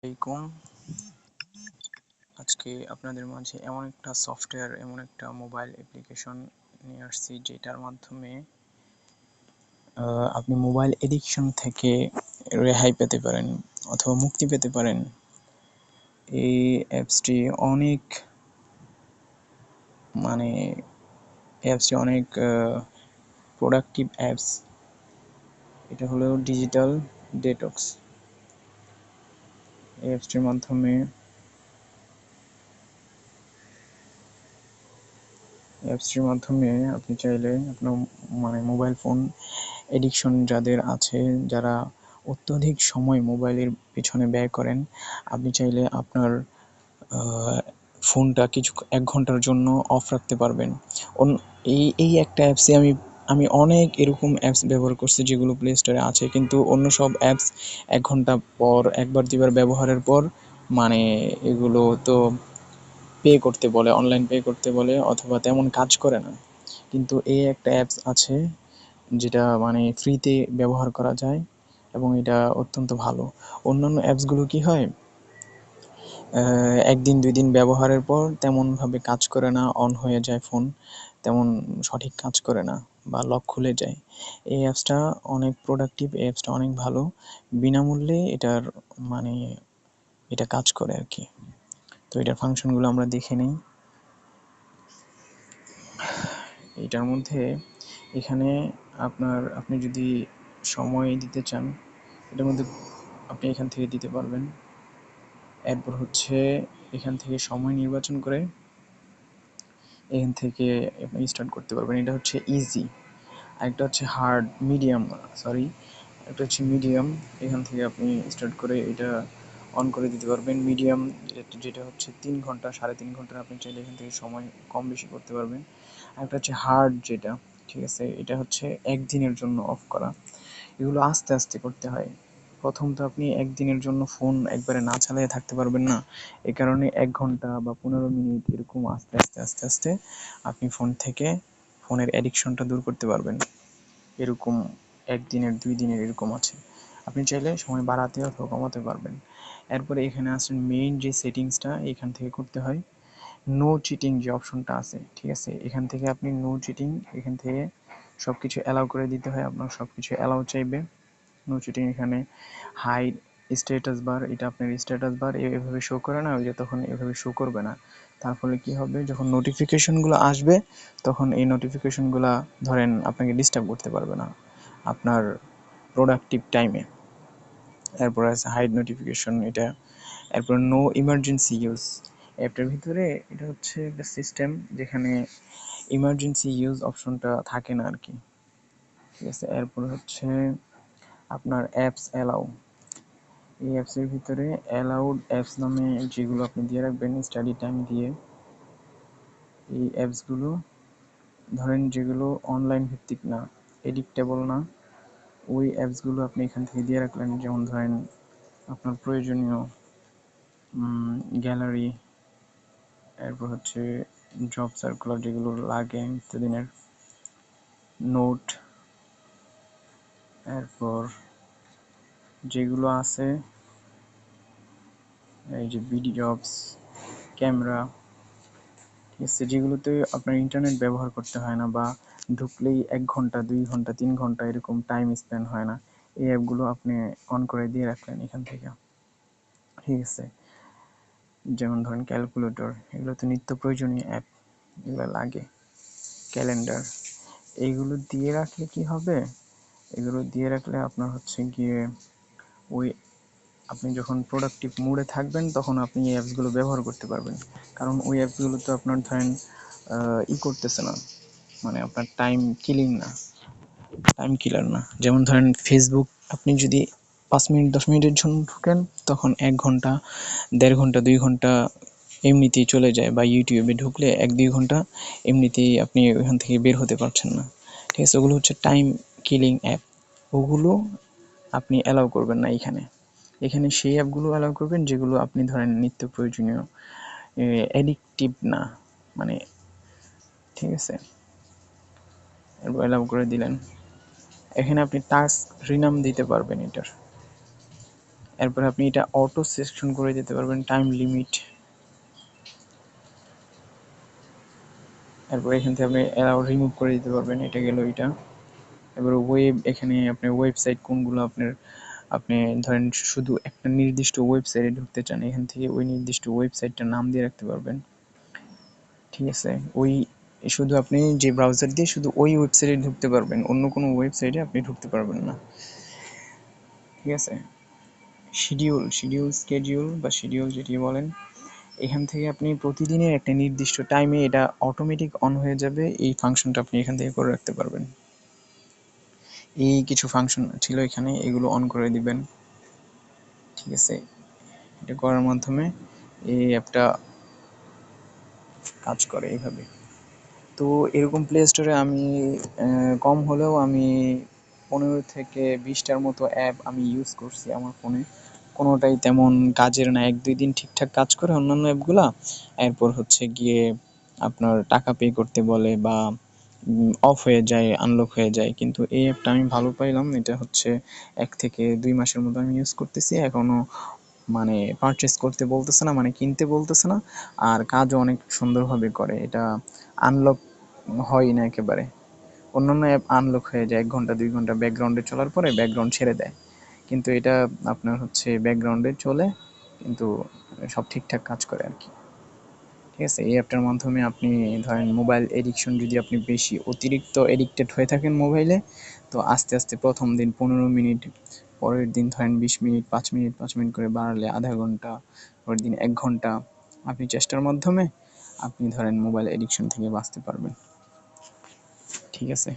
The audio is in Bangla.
আলাইকুম। আজকে আপনাদের মাঝে এমন একটা সফটওয়্যার, এমন একটা মোবাইল অ্যাপ্লিকেশন নিয়ে আসছি যেটার মাধ্যমে আপনি মোবাইল এডিকশন থেকে রেহাই পেতে পারেন অথবা মুক্তি পেতে পারেন। এই অ্যাপসটি অনেক মানে অনেক প্রোডাক্টিভ অ্যাপস। এটা হলো ডিজিটাল ডেটক্স। এই অ্যাপসটির মাধ্যমে আপনি চাইলে আপনার মোবাইল ফোন এডিকশন যাদের আছে, যারা অত্যধিক সময় মোবাইলের পিছনে ব্যয় করেন, আপনি চাইলে আপনার ফোনটা এক ঘন্টার জন্য অফ রাখতে পারবেন। এই একটা অ্যাপসে আমি অনেক এরকম অ্যাপস ব্যবহার করছি যেগুলো প্লে স্টোরে আছে, কিন্তু অন্য সব অ্যাপস 1 ঘন্টা পর, একবার দুইবার ব্যবহারের পর এগুলো তো পে করতে বলে, অনলাইন পে করতে বলে, অথবা তেমন কাজ করে না। কিন্তু এই একটা অ্যাপস আছে যেটা ফ্রিতে ব্যবহার করা যায় এবং এটা অত্যন্ত ভালো। অন্যান্য অ্যাপসগুলো কি হয়, 1 দিন 2 দিন ব্যবহারের পর তেমনভাবে কাজ করে না, অন হয়ে যায় ফোন, তেমন সঠিক কাজ করে না বা লক খুলে যায়। এই অ্যাপসটা অনেক প্রোডাক্টিভ, এই অ্যাপসটা অনেক ভালো, বিনামূল্যে মানে এটা কাজ করে আর কি। তো এটার ফাংশনগুলো আমরা দেখে নিই। এটার মধ্যে এখানে আপনি যদি সময় দিতে চান, এটার মধ্যে আপনি এখান থেকে দিতে পারবেন। এরপর হচ্ছে এখান থেকে সময় নির্বাচন করে এখান থেকে আপনি স্টার্ট করতে পারবেন। এটা হচ্ছে ইজি। আরেকটা হচ্ছে হার্ড, একটা হচ্ছে মিডিয়াম। এখান থেকে আপনি স্টার্ট করে এটা অন করে দিতে পারবেন। মিডিয়াম যেটা হচ্ছে 3 ঘন্টা, 3.5 ঘন্টা, আপনি চাইলে এখান থেকে সময় কম বেশি করতে পারবেন। আরেকটা হচ্ছে হার্ড, যেটা ঠিক আছে, এটা হচ্ছে 1 দিনের জন্য অফ করা। এগুলো আস্তে আস্তে করতে হয়। প্রথম তো আপনি 1 দিনের জন্য ফোন একবারে না চালিয়ে থাকতে পারবেন না। এই কারণে 1 ঘন্টা বা 15 মিনিট এরকম আস্তে আস্তে আস্তে আস্তে আপনি ফোনের অ্যাডিকশনটা দূর করতে পারবেন। এরকম 1 দিনের 2 দিনের এরকম আছে। আপনি চাইলে সময় বাড়াতে অথবা কমাতে পারবেন। এরপরে এখানে আসেন মেইন যে সেটিংসটা, এখান থেকে করতে হয় নো চিটিং যে অপশনটা আছে, ঠিক আছে, এখান থেকে আপনি নো চিটিং, এখান থেকে সবকিছু অ্যালাউ করে দিতে হয়। আপনার সবকিছু অ্যালাউ চাইবে, নো চিটিং। এখানে হাইড স্ট্যাটাস বার, এটা আপনার স্ট্যাটাস বার এভাবে শো করে না, ওই যে তখন এভাবে শো করবে না। তার ফলে কি হবে, যখন নোটিফিকেশনগুলো আসবে তখন এই নোটিফিকেশনগুলো ধরেন আপনাকে ডিস্টার্ব করতে পারবে না আপনার প্রোডাক্টিভ টাইমে। এরপর আছে হাইড নোটিফিকেশন, এটা। এরপর নো ইমার্জেন্সি ইউজ, অ্যাপটার ভিতরে এটা হচ্ছে একটা সিস্টেম যেখানে ইমার্জেন্সি ইউজ অপশনটা থাকে না আর কি, ঠিক আছে। এরপর হচ্ছে আপনার অ্যাপস অ্যালাউ, এই অ্যাপসের ভিতরে অ্যালাউড অ্যাপস নামে যেগুলো আপনি দিয়ে রাখবেন স্টাডি টাইম দিয়ে, এই অ্যাপসগুলো ধরেন যেগুলো অনলাইন ভিত্তিক না, এডিক্টেবল না, ওই অ্যাপসগুলো আপনি এখান থেকে দিয়ে রাখলেন। যেমন ধরেন আপনার প্রয়োজনীয় গ্যালারি, এরপর হচ্ছে জব সার্কুলার যেগুলো লাগে নিত্যদিনের, নোট, এরপর যেগুলো আছে এই যে বিডি জবস, ক্যামেরা, ঠিক আছে, যেগুলোতে আপনার ইন্টারনেট ব্যবহার করতে হয় না বা ঢুকলেই 1 ঘন্টা 2 ঘন্টা 3 ঘন্টা এরকম টাইম স্পেন্ড হয় না, এই অ্যাপগুলো আপনি অন করে দিয়ে রাখলেন এখান থেকে, ঠিক আছে। যেমন ধরেন ক্যালকুলেটর, এগুলো তো নিত্য প্রয়োজনীয় অ্যাপ, এগুলো লাগে। ক্যালেন্ডার, এইগুলো দিয়ে রাখলে কি হবে, এগুলো দিয়ে রাখলে আপনার হচ্ছে গিয়ে ওই আপনি যখন প্রোডাক্টিভ মুডে থাকবেন তখন আপনি এই অ্যাপসগুলো ব্যবহার করতে পারবেন। কারণ ওই অ্যাপসগুলো তো আপনার ধরেন করতেছে না, আপনার টাইম কিলার না। যেমন ধরেন ফেসবুক, আপনি যদি 5 মিনিট 10 মিনিটের জন্য ঢুকেন তখন 1 ঘন্টা 1.5 ঘন্টা 2 ঘন্টা এমনিতেই চলে যায়, বা ইউটিউবে ঢুকলে 1-2 ঘন্টা এমনিতেই আপনি ওইখান থেকে বের হতে পারছেন না, ঠিক আছে। ওগুলো হচ্ছে টাইম কিলিং অ্যাপ, ওগুলো আপনি অ্যালাউ করবেন না এখানে। এখানে সেই অ্যাপগুলো অ্যালাউ করবেন যেগুলো আপনি ধরেন নিত্য প্রয়োজনীয়, অ্যাডিকটিভ না, মানে ঠিক আছে। এরপর অ্যালাউ করে দিলেন। এখানে আপনি টাস্ক রিনাম দিতে পারবেন এটার, এরপরে আপনি এটা অটো সিলেকশন করে দিতে পারবেন টাইম লিমিট। এরপর এখান থেকে আপনি অ্যালাউ রিমুভ করে দিতে পারবেন। এটা গেল এটা। এবার ওয়েব, এখানে আপনার ওয়েবসাইট কোনগুলো আপনার, আপনি ধরেন শুধু একটা নির্দিষ্ট ওয়েবসাইটে ঢুকতে চান, এখান থেকে ওই নির্দিষ্ট ওয়েবসাইটটার নাম দিয়ে রাখতে পারবেন। ঠিক আছে, ওই শুধু আপনি যে ব্রাউজার দিয়ে শুধু ওই ওয়েবসাইটে ঢুকতে পারবেন, অন্য কোনো ওয়েবসাইটে আপনি ঢুকতে পারবেন না। ঠিক আছে, স্কেডিউল বা শিডিউল যেটি বলেন, এখান থেকে আপনি প্রতিদিনের একটা নির্দিষ্ট টাইমে এটা অটোমেটিক অন হয়ে যাবে, এই ফাংশনটা আপনি এখান থেকে করে রাখতে পারবেন। এই কিছু ফাংশন ছিল এখানে, এগুলো অন করে দিবেন। ঠিক আছে, এটা করার মাধ্যমে এই অ্যাপটা কাজ করে এইভাবে। তো এরকম প্লে স্টোরে আমি কম হলেও আমি 15 থেকে 20টার মতো অ্যাপ আমি ইউজ করছি আমার ফোনে। কোনোটাই তেমন কাজের না, 1-2 দিন ঠিকঠাক কাজ করে অন্যান্য অ্যাপগুলা, এরপর হচ্ছে গিয়ে আপনার টাকা পে করতে বলে বা অফ হয়ে যায়, আনলক হয়ে যায়। কিন্তু এই অ্যাপটা আমি ভালো পাইলাম, এটা হচ্ছে 1 থেকে 2 মাসের মতো আমি ইউজ করতেছি, এখনো মানে পারচেস করতে বলতেছে না, মানে কিনতে বলতেছে না, আর কাজও অনেক সুন্দরভাবে করে। এটা আনলক হয় না একেবারে, অন্যান্য অ্যাপ আনলক হয়ে যায় 1 ঘন্টা 2 ঘন্টা ব্যাকগ্রাউন্ডে চলার পরে ব্যাকগ্রাউন্ড ছেড়ে দেয়, কিন্তু এটা আপনার হচ্ছে ব্যাকগ্রাউন্ডে চলে, কিন্তু সব ঠিকঠাক কাজ করে আর কি। ঠিক আছে, এই অ্যাপটার মাধ্যমে আপনি ধরেন মোবাইল এডিকশন, যদি আপনি বেশি অতিরিক্ত এডিক্টেড হয়ে থাকেন মোবাইলে, তো আস্তে আস্তে প্রথম দিন 15 মিনিট, পরের দিন ধরেন 20 মিনিট, 5 মিনিট 5 মিনিট করে বাড়ালে আধা ঘন্টা, পরের দিন 1 ঘন্টা, আপনি চেষ্টার মাধ্যমে আপনি ধরেন মোবাইল এডিকশন থেকে বাঁচতে পারবেন। ঠিক আছে।